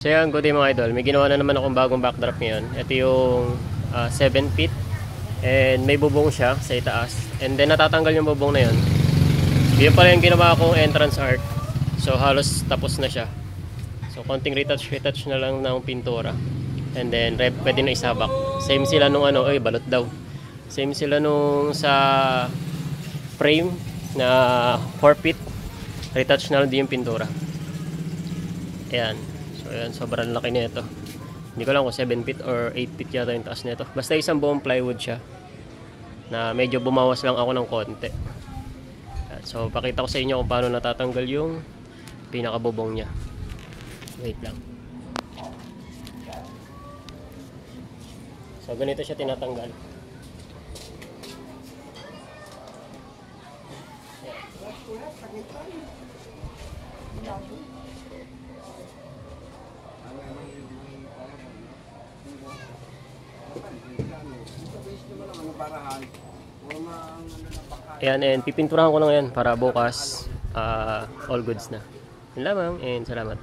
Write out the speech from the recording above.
So yan, good day mga idol. May ginawa na naman akong bagong backdrop ngayon. Ito yung 7 feet. And may bubong siya sa itaas. And then natatanggal yung bubong na yun. Yun pala yung ginawa kong entrance arc. So halos tapos na siya. So konting retouch na lang ng pintura. And then pwede na isabak. Same sila nung ano, balot daw. Same sila nung sa frame na 4 feet. Retouch na lang din yung pintura. Ayan. So ayan, sobrang laki nito. Hindi ko lang kung 7 feet or 8 feet yata yung taas nito. Basta isang buong plywood siya. Na medyo bumawas lang ako ng konti. Ayan. So pakita ko sa inyo kung paano natatanggal yung pinakabubong niya. Wait lang. So ganito siya tinatanggal. Ayan, and pipinturahan ko na ngayon para bukas all goods na. Yun lamang, and salamat.